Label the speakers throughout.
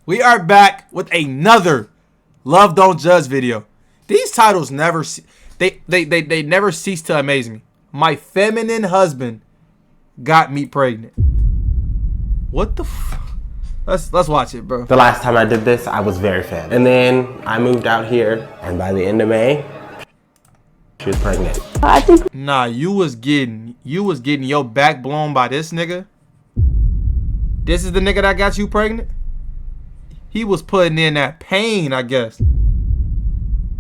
Speaker 1: We are back with another Love Don't Judge video. These titles never they never cease to amaze me. My feminine husband got me pregnant. What the Let's watch it, bro.
Speaker 2: The last time I did this, I was very fat. And then I moved out here, and by the end of May, she was pregnant.
Speaker 1: Nah, you was getting your back blown by this nigga. This is the nigga that got you pregnant? He was putting in that pain, I guess.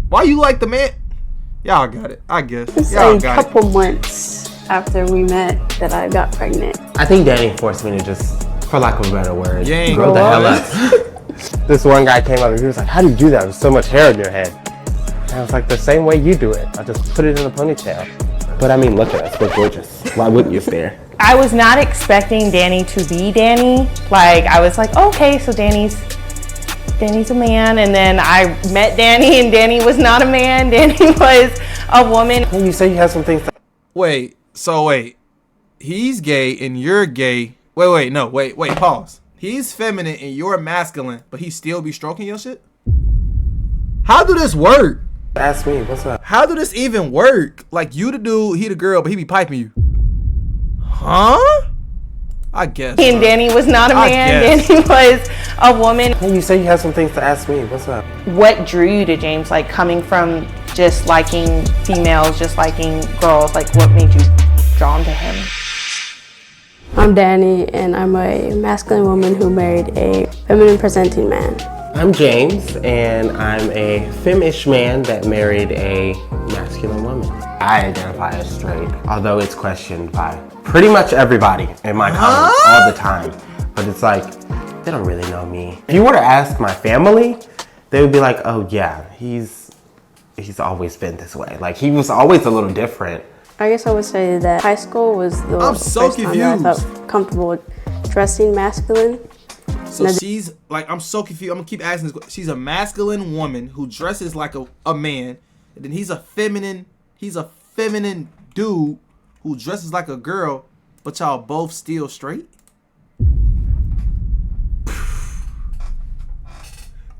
Speaker 1: Why you like the man? Y'all got it, I guess.
Speaker 3: It's
Speaker 1: Y'all
Speaker 3: a couple months after we met that I got pregnant.
Speaker 2: I think Danny forced me to just, for lack of a better word,
Speaker 1: grow
Speaker 2: the hell up. This one guy came up and he was like, how do you do that with so much hair in your head? And I was like, the same way you do it. I just put it in a ponytail. But I mean, look at us, we're gorgeous. Why wouldn't you stare?
Speaker 4: I was not expecting Danny to be Danny. Like, I was like, okay, so Danny's a man. And then I met Danny and Danny was not a man. Danny was a woman.
Speaker 2: Well, you say you have some things to...
Speaker 1: Wait. He's gay and you're gay. Wait, pause. He's feminine and you're masculine, but he still be stroking your shit? How do this work?
Speaker 2: Ask me, what's up?
Speaker 1: How do this even work? Like, you the dude, he the girl, but he be piping you. Huh? I guess.
Speaker 4: And Danny was not a man. Danny was a woman.
Speaker 2: Well, you say you have some things to ask me, what's up?
Speaker 4: What drew you to James? Like, coming from just liking females, just liking girls, like what made you drawn to him?
Speaker 3: I'm Danny, and I'm a masculine woman who married a feminine presenting man.
Speaker 2: I'm James, and I'm a femme-ish man that married a masculine woman. I identify as straight, although it's questioned by pretty much everybody in my comments all the time. But it's like, they don't really know me. If you were to ask my family, they would be like, oh yeah, he's always been this way. Like, he was always a little different.
Speaker 3: I guess I would say that high school was the first time that I felt comfortable dressing masculine.
Speaker 1: So she's like, I'm so confused. I'm gonna keep asking this. She's a masculine woman who dresses like a man, and then he's a feminine dude who dresses like a girl, but y'all both still straight?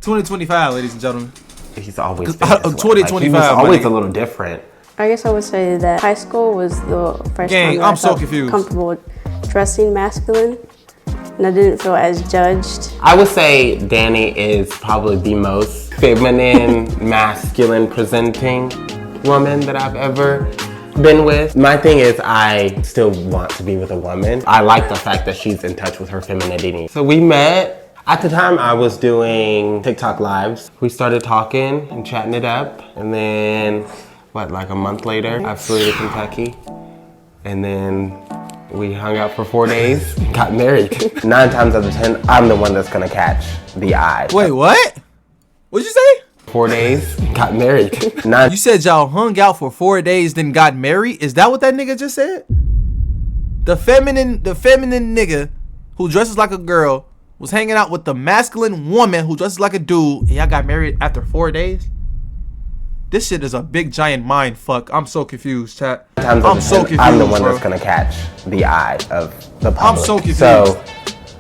Speaker 1: 2025, ladies and gentlemen.
Speaker 2: He's always been this way.
Speaker 1: 2025.
Speaker 2: Like, he was always a little different.
Speaker 3: I guess I would say that high school was the first time that
Speaker 1: I'm
Speaker 3: I
Speaker 1: so
Speaker 3: felt
Speaker 1: confused.
Speaker 3: comfortable dressing masculine, and I didn't feel as judged.
Speaker 2: I would say Danny is probably the most feminine, masculine presenting woman that I've ever been with. My thing is, I still want to be with a woman. I like the fact that she's in touch with her femininity. So we met. At the time, I was doing TikTok lives. We started talking and chatting it up, and then like a month later, I flew to Kentucky, and then we hung out for 4 days, got married. 9 times out of 10, I'm the one that's gonna catch the eye.
Speaker 1: Wait, what? What'd you say?
Speaker 2: 4 days, got married.
Speaker 1: You said y'all hung out for 4 days, then got married? Is that what that nigga just said? The feminine nigga who dresses like a girl was hanging out with the masculine woman who dresses like a dude, and y'all got married after 4 days? This shit is a big giant mind fuck. I'm so confused, chat. I'm so confused.
Speaker 2: I'm the one that's gonna catch the eye of the public.
Speaker 1: I'm so confused.
Speaker 2: So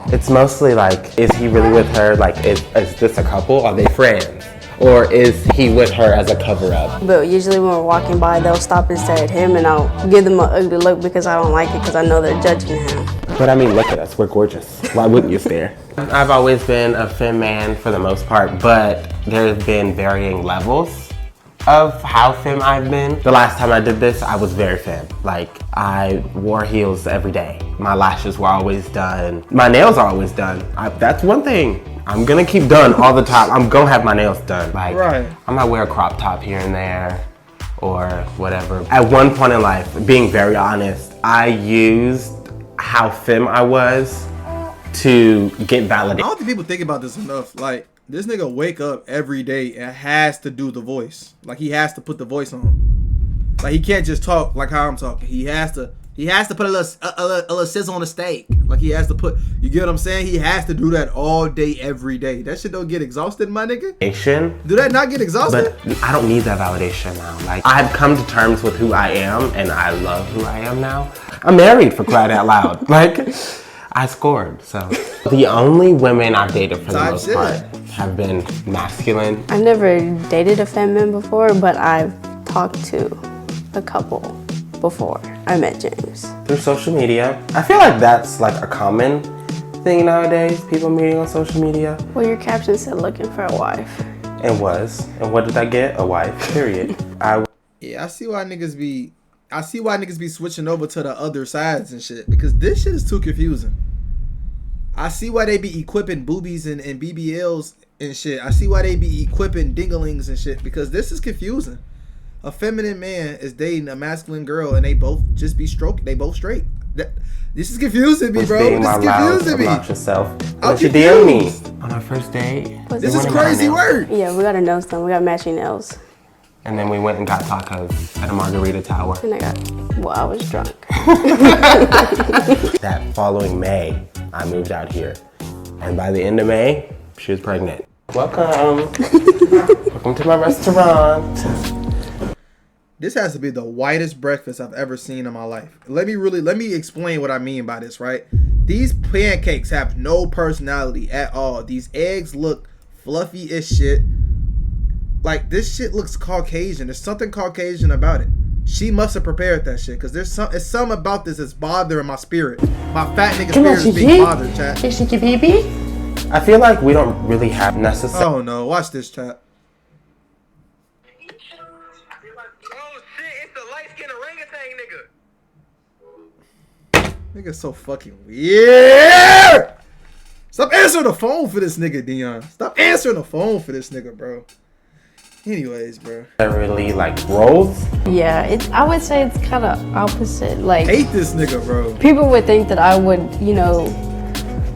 Speaker 2: it's mostly like, is he really with her? Like, is this a couple? Are they friends? Or is he with her as a cover up?
Speaker 3: But usually when we're walking by, they'll stop and stare at him, and I'll give them an ugly look because I don't like it, because I know they're judging him.
Speaker 2: But I mean, look at us, we're gorgeous. Why wouldn't you stare? I've always been a femme man for the most part, but there's been varying levels of how femme I've been. The last time I did this, I was very femme. Like, I wore heels every day. My lashes were always done. My nails are always done. That's one thing I'm gonna keep done all the time. I'm gonna have my nails done. Like,
Speaker 1: right.
Speaker 2: I might wear a crop top here and there or whatever. At one point in life, being very honest, I used how femme I was to get validated.
Speaker 1: I don't think people think about this enough. Like, this nigga wake up every day and has to do the voice. Like, he has to put the voice on. Like, he can't just talk like how I'm talking. He has to put a little sizzle on the steak. Like, he has to put, you get what I'm saying? He has to do that all day, every day. That shit don't get exhausted, my nigga.
Speaker 2: Do
Speaker 1: that not get exhausted?
Speaker 2: But I don't need that validation now. Like, I've come to terms with who I am, and I love who I am now. I'm married, for crying out loud. Like, I scored, so. The only women I've dated for the
Speaker 1: Type
Speaker 2: most
Speaker 1: shit.
Speaker 2: part have been masculine.
Speaker 3: I've never dated a feminine before, but I've talked to a couple before I met James.
Speaker 2: Through social media. I feel like that's like a common thing nowadays, people meeting on social media.
Speaker 3: Well, your caption said looking for a wife.
Speaker 2: And what did I get? A wife, period.
Speaker 1: Yeah, I see why niggas be switching over to the other sides and shit, because this shit is too confusing. I see why they be equipping boobies and BBLs and shit. I see why they be equipping dinglings and shit, because this is confusing. A feminine man is dating a masculine girl and they both just be stroking. They both straight. This is confusing me, bro.
Speaker 2: Being
Speaker 1: This
Speaker 2: my
Speaker 1: is
Speaker 2: loud,
Speaker 1: confusing me.
Speaker 2: obnoxious self.
Speaker 1: I'm
Speaker 2: Why'd you DM me
Speaker 1: confused.
Speaker 2: on our first date?
Speaker 1: This is crazy work.
Speaker 3: Yeah, we got our nails done. We got matching nails.
Speaker 2: And then we went and got tacos at a margarita tower.
Speaker 3: And I was drunk.
Speaker 2: That following May, I moved out here. And by the end of May, she was pregnant. Welcome. Welcome to my restaurant.
Speaker 1: This has to be the whitest breakfast I've ever seen in my life. Let me explain what I mean by this, right? These pancakes have no personality at all. These eggs look fluffy as shit. Like, this shit looks Caucasian. There's something Caucasian about it. She must have prepared that shit, because it's something about this that's bothering my spirit. My fat nigga spirit is being bothered, chat.
Speaker 2: I feel like we don't really have necessary.
Speaker 1: Oh no, watch this, chat. Nigga's so fucking weird. Stop answering the phone for this nigga, Dion. Stop answering the phone for this nigga, bro. Anyways, bro.
Speaker 2: Really like rolls.
Speaker 3: Yeah, I would say it's kind of opposite. Like,
Speaker 1: Hate this nigga, bro.
Speaker 3: people would think that I would,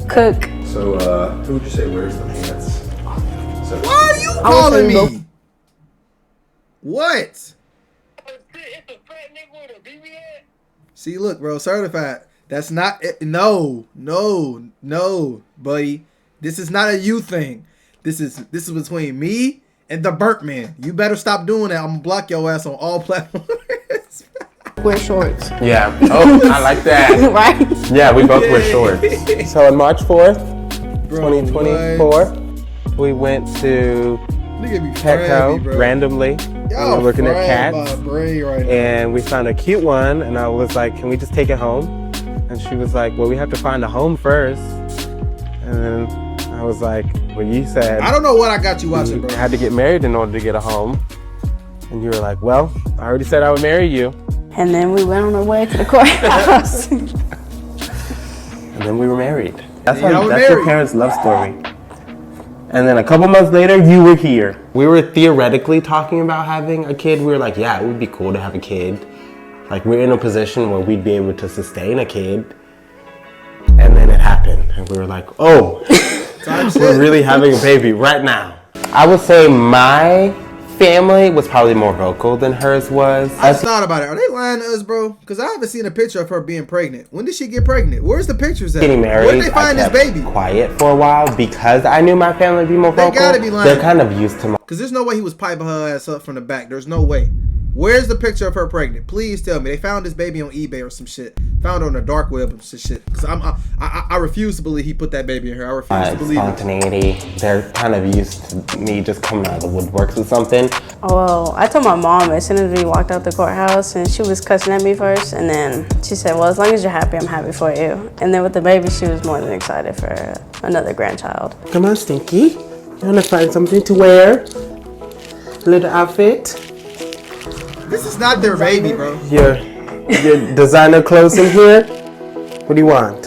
Speaker 3: cook.
Speaker 5: So, who would you say wears the pants? So,
Speaker 1: Why are you
Speaker 3: I would
Speaker 1: calling
Speaker 3: say both.
Speaker 1: me? What? See, look, bro, certified. That's not it. No, buddy. This is not a you thing. This is between me and the burnt man. You better stop doing that. I'm gonna block your ass on all platforms.
Speaker 3: Wear shorts.
Speaker 2: Yeah. Oh, I like that.
Speaker 3: Right?
Speaker 2: Yeah, we both wear shorts. So on March 4th,
Speaker 1: Bro,
Speaker 2: 2024, we went to
Speaker 1: Nigga be
Speaker 2: Petco
Speaker 1: crabby, bro.
Speaker 2: randomly. We were looking at cats.
Speaker 1: Right now.
Speaker 2: And we found a cute one, and I was like, can we just take it home? And she was like, well, we have to find a home first. And then I was like, well, you said
Speaker 1: I don't know what I got you watching,
Speaker 2: you
Speaker 1: bro.
Speaker 2: had to get married in order to get a home. And you were like, well, I already said I would marry you.
Speaker 3: And then we went on our way to the courthouse.
Speaker 2: And then we were married. That's
Speaker 1: Yeah, y'all were
Speaker 2: that's your
Speaker 1: married.
Speaker 2: parents' love story. And then a couple months later, you were here. We were theoretically talking about having a kid. We were like, yeah, it would be cool to have a kid. Like, we're in a position where we'd be able to sustain a kid. And then it happened. And we were like, oh, we're really having a baby right now. I would say my family was probably more vocal than hers was.
Speaker 1: I just thought about it. Are they lying to us, bro? Because I haven't seen a picture of her being pregnant. When did she get pregnant? Where's the pictures at?
Speaker 2: Getting married,
Speaker 1: Where did they find
Speaker 2: I
Speaker 1: this
Speaker 2: kept
Speaker 1: baby?
Speaker 2: quiet for a while because I knew my family would be more vocal.
Speaker 1: gotta be lying.
Speaker 2: They're kind of used to my
Speaker 1: Because there's no way he was piping her ass up from the back. There's no way. Where's the picture of her pregnant? Please tell me. They found this baby on eBay or some shit. Found it on the dark web or some shit. Because I refuse to believe he put that baby in her. I refuse to believe it.
Speaker 2: spontaneity. They're kind of used to me just coming out of the woodworks with something.
Speaker 3: Well, I told my mom as soon as we walked out the courthouse, and she was cussing at me first, and then she said, well, as long as you're happy, I'm happy for you. And then with the baby, she was more than excited for another grandchild.
Speaker 2: Come on, Stinky. You want to find something to wear? A little outfit?
Speaker 1: This is not their baby, bro.
Speaker 2: Your designer clothes in here? What do you want?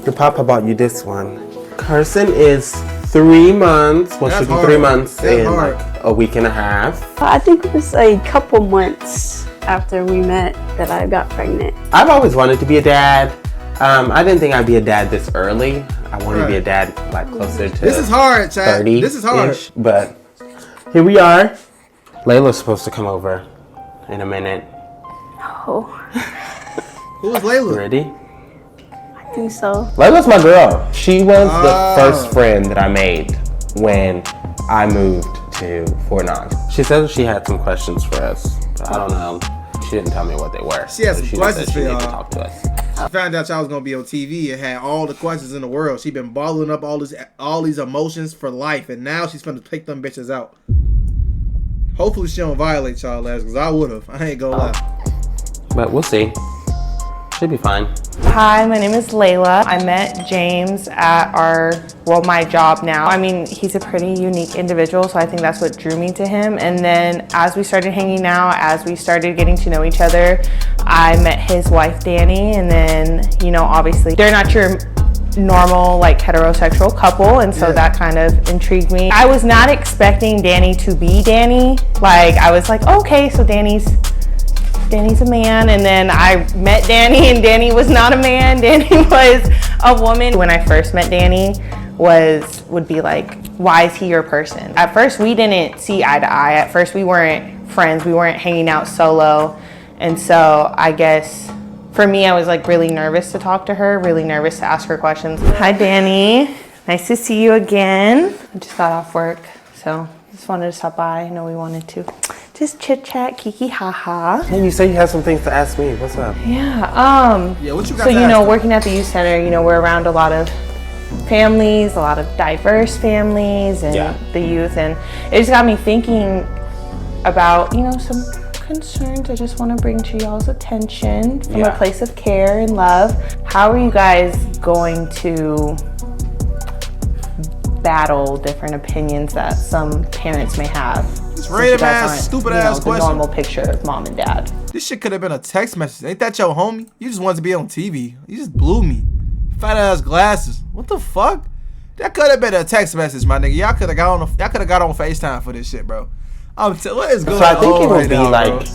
Speaker 2: Your papa bought you this one. Carson is 3 months. Well,
Speaker 1: That's
Speaker 2: she'll be
Speaker 1: hard.
Speaker 2: 3 months
Speaker 1: That's
Speaker 2: in
Speaker 1: hard.
Speaker 2: like a week and a half.
Speaker 3: I think it was a couple months after we met that I got pregnant.
Speaker 2: I've always wanted to be a dad. I didn't think I'd be a dad this early. I wanted to be a dad like closer to
Speaker 1: This is hard, Chad.
Speaker 2: 30.
Speaker 1: This is hard.
Speaker 2: But here we are. Layla's supposed to come over in a minute.
Speaker 3: Oh,
Speaker 1: Who was Layla?
Speaker 2: Ready?
Speaker 3: I think so.
Speaker 2: Layla's my girl. She was the first friend that I made when I moved to Fort Knox. She said she had some questions for us, but I don't know. She didn't tell me what they were.
Speaker 1: She had some
Speaker 2: just
Speaker 1: questions
Speaker 2: said
Speaker 1: for
Speaker 2: she needed
Speaker 1: y'all.
Speaker 2: to talk to us.
Speaker 1: She found out y'all was gonna be on TV and had all the questions in the world. She been balling up all these emotions for life, and now she's gonna take them bitches out. Hopefully she don't violate y'all ass, cause I would've. I ain't gonna lie.
Speaker 2: But we'll see. Should be fine.
Speaker 4: Hi, my name is Layla. I met James at my job now. I mean, he's a pretty unique individual, so I think that's what drew me to him. And then as we started hanging out, as we started getting to know each other, I met his wife, Danny, and then, you know, obviously they're not your normal, like, heterosexual couple, and so that kind of intrigued me. I was not expecting Danny to be Danny. Like, I was like, okay, so Danny's a man, and then I met Danny, and Danny was not a man. Danny was a woman. When I first met Danny, would be like, why is he your person? At first, we didn't see eye to eye. At first, we weren't friends. We weren't hanging out solo, and so I guess for me, I was like really nervous to talk to her, really nervous to ask her questions. Hi, Danny. Nice to see you again. I just got off work, so just wanted to stop by. I know we wanted to just chit chat, kiki haha.
Speaker 2: Hey, you said you had some things to ask me. What's up?
Speaker 4: Yeah.
Speaker 1: Yeah, what you got
Speaker 4: So,
Speaker 1: to
Speaker 4: you know,
Speaker 1: ask
Speaker 4: working at the youth center, you know, we're around a lot of families, a lot of diverse families and the youth. And it just got me thinking about, you know, some concerns I just want to bring to y'all's attention from a place of care and love. How are you guys going to battle different opinions that some parents may have?
Speaker 1: This random ass, stupid ass
Speaker 4: the
Speaker 1: question.
Speaker 4: normal picture of mom and dad.
Speaker 1: This shit could have been a text message. Ain't that your homie? You just wanted to be on TV. You just blew me. Fat ass glasses. What the fuck? That could have been a text message, my nigga. Y'all could have got on FaceTime for this shit, bro. What is going on?
Speaker 2: So I think it would
Speaker 1: right
Speaker 2: be
Speaker 1: now,
Speaker 2: like
Speaker 1: bro?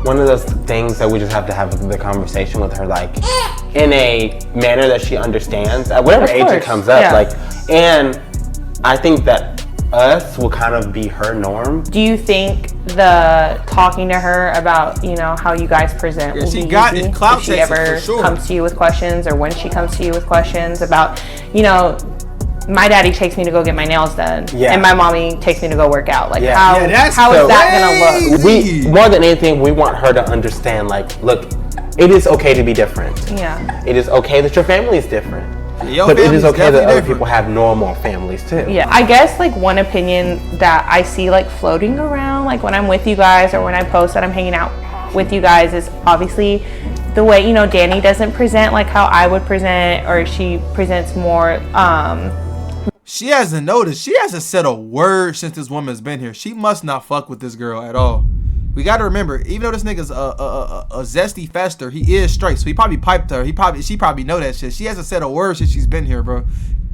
Speaker 2: one of those things that we just have to have the conversation with her, like in a manner that she understands at whatever age it comes up. Like, and I think that us will kind of be her norm.
Speaker 4: Do you think the talking to her about, you know, how you guys present will
Speaker 1: she
Speaker 4: be
Speaker 1: got
Speaker 4: easy?
Speaker 1: it. Clout
Speaker 4: if she
Speaker 1: chasing,
Speaker 4: ever
Speaker 1: for sure.
Speaker 4: comes to you with questions, or when she comes to you with questions about, you know, my daddy takes me to go get my nails done, and my mommy takes me to go work out. Like, how is that gonna look?
Speaker 2: We, more than anything, we want her to understand, like, look, it is okay to be different.
Speaker 4: Yeah.
Speaker 2: It is okay that your family is different.
Speaker 1: Your
Speaker 2: but it is okay that other
Speaker 1: different.
Speaker 2: people have normal families too.
Speaker 4: Yeah, I guess like one opinion that I see like floating around, like when I'm with you guys or when I post that I'm hanging out with you guys, is obviously the way, you know, Danny doesn't present like how I would present, or she presents more.
Speaker 1: She hasn't noticed. She hasn't said a word since this woman's been here. She must not fuck with this girl at all. We gotta remember, even though this nigga's a zesty fester, he is straight. So he probably piped her. She probably know that shit. She hasn't said a word since she's been here, bro.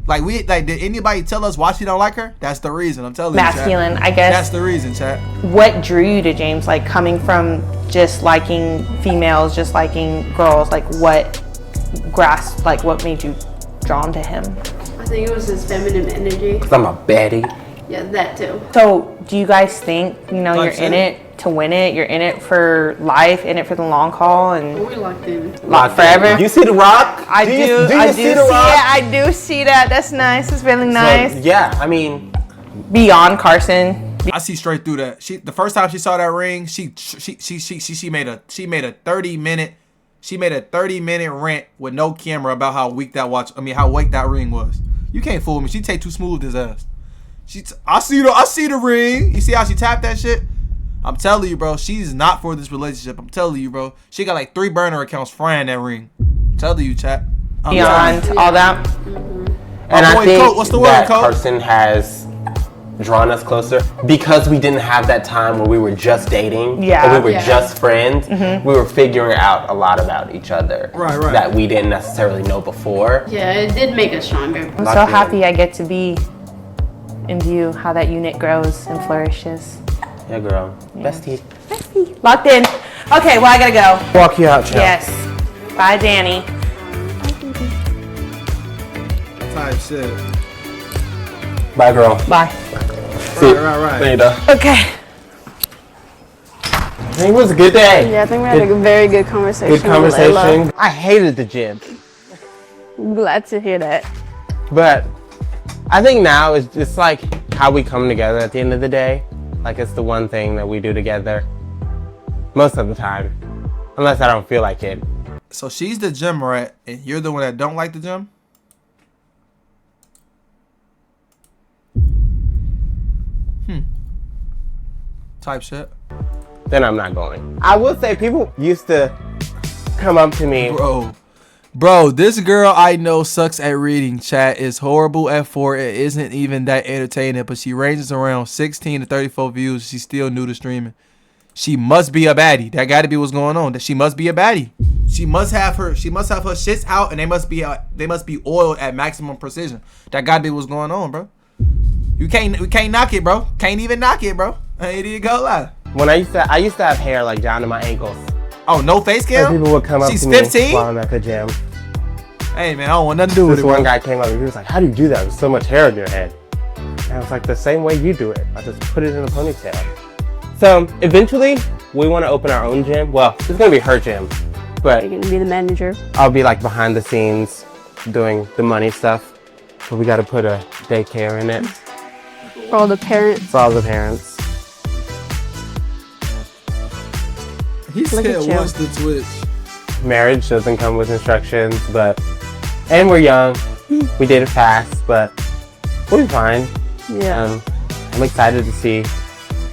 Speaker 1: Did anybody tell us why she don't like her? That's the reason. I'm telling you,
Speaker 4: masculine, I guess.
Speaker 1: That's the reason, chat.
Speaker 4: What drew you to James? Like, coming from just liking females, just liking girls, like what made you drawn to him?
Speaker 3: I think it was his feminine energy.
Speaker 2: Cause I'm a baddie.
Speaker 3: Yeah, that too.
Speaker 4: So, do you guys think, you know, you're in it to win it? You're in it for life, in it for the long haul, and
Speaker 3: We locked in.
Speaker 4: locked forever?
Speaker 2: You see the rock?
Speaker 4: I do see it. I do see that. That's nice. It's really nice.
Speaker 2: So, yeah, I mean,
Speaker 4: Beyond Carson.
Speaker 1: I see straight through that. The first time she saw that ring, she made a 30-minute rant with no camera about how weak that ring was. You can't fool me. She take too smooth his ass. I see the ring. You see how she tapped that shit? I'm telling you, bro. She's not for this relationship. I'm telling you, bro. She got like 3 burner accounts frying that ring. I'm telling you, chat.
Speaker 4: Beyond all that.
Speaker 2: and I think
Speaker 1: Colt, what's the word,
Speaker 2: that
Speaker 1: Colt?
Speaker 2: Carson has drawn us closer because we didn't have that time where we were just dating, or we were just friends. We were figuring out a lot about each other,
Speaker 1: right,
Speaker 2: that we didn't necessarily know before.
Speaker 3: Yeah, it did make us stronger.
Speaker 4: I'm so happy I get to be in view how that unit grows and flourishes.
Speaker 2: Yeah, girl. Bestie.
Speaker 4: Locked in. Okay, well, I gotta go.
Speaker 2: Walk you out, child.
Speaker 4: Yes. Bye, Danny.
Speaker 1: Type shit.
Speaker 2: Bye, girl.
Speaker 4: Bye.
Speaker 2: See,
Speaker 1: Right.
Speaker 2: later.
Speaker 4: Okay.
Speaker 2: I think it was a good day.
Speaker 3: Yeah, I think we had a very good conversation.
Speaker 2: Good conversation. I hated the gym,
Speaker 3: I'm glad to hear that.
Speaker 2: but I think now it's just like how we come together at the end of the day. Like, it's the one thing that we do together most of the time, unless I don't feel like it.
Speaker 1: So she's the gym rat, and you're the one that don't like the gym? Type shit.
Speaker 2: Then I'm not going. I will say people used to come up to me.
Speaker 1: Bro, this girl I know sucks at reading. Chat is horrible at 4. It isn't even that entertaining, but she ranges around 16 to 34 views. She's still new to streaming. She must be a baddie. That got to be what's going on. That she must be a baddie. She must have her shits out, and they must be oiled at maximum precision. That got to be what's going on, bro. We can't knock it, bro. Can't even knock it, bro. I ain't even gonna lie.
Speaker 2: When I used to have hair like down to my ankles.
Speaker 1: Oh, no face cam?
Speaker 2: And people would come up to me
Speaker 1: 15?
Speaker 2: while I'm at the gym.
Speaker 1: Hey man, I don't want nothing to do with
Speaker 2: This
Speaker 1: it.
Speaker 2: one guy came up and he was like, "How do you do that with so much hair on your head?" And I was like, "The same way you do it. I just put it in a ponytail." So eventually, we want to open our own gym. Well, it's gonna be her gym, but
Speaker 3: You're gonna be the manager.
Speaker 2: I'll be like behind the scenes doing the money stuff. But we got to put a daycare in it
Speaker 3: For all the parents.
Speaker 2: for all the parents.
Speaker 1: He
Speaker 3: Look at
Speaker 1: said,
Speaker 3: you.
Speaker 1: "What's the Twitch?"
Speaker 2: Marriage doesn't come with instructions, and we're young. We did it fast, but we'll be fine.
Speaker 3: Yeah.
Speaker 2: I'm excited to see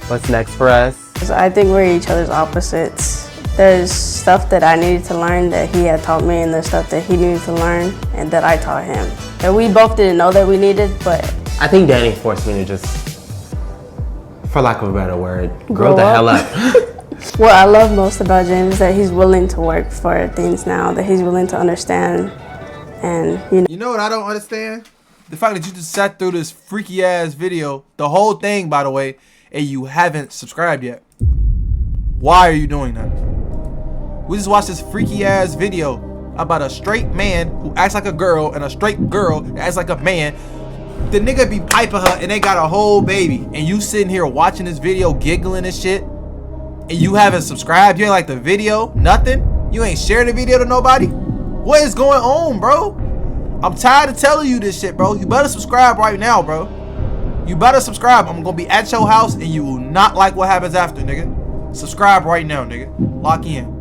Speaker 2: what's next for us.
Speaker 3: So I think we're each other's opposites. There's stuff that I needed to learn that he had taught me, and there's stuff that he needed to learn and that I taught him. That we both didn't know that we needed, but
Speaker 2: I think Danny forced me to just, for lack of a better word, grow the
Speaker 3: Grow
Speaker 2: hell
Speaker 3: up.
Speaker 2: up.
Speaker 3: what I love most about James is that he's willing to work for things now, that he's willing to understand, and
Speaker 1: You know what I don't understand? The fact that you just sat through this freaky ass video, the whole thing, by the way, and you haven't subscribed yet. Why are you doing that? We just watched this freaky ass video about a straight man who acts like a girl and a straight girl that acts like a man. The nigga be piping her and they got a whole baby, and you sitting here watching this video giggling and shit, and you haven't subscribed. You ain't like the video, nothing. You ain't sharing the video to nobody. What is going on, bro? I'm tired of telling you this shit, bro. You better subscribe right now, bro. You better subscribe. I'm gonna be at your house and you will not like what happens after, nigga. Subscribe right now, nigga. Lock in.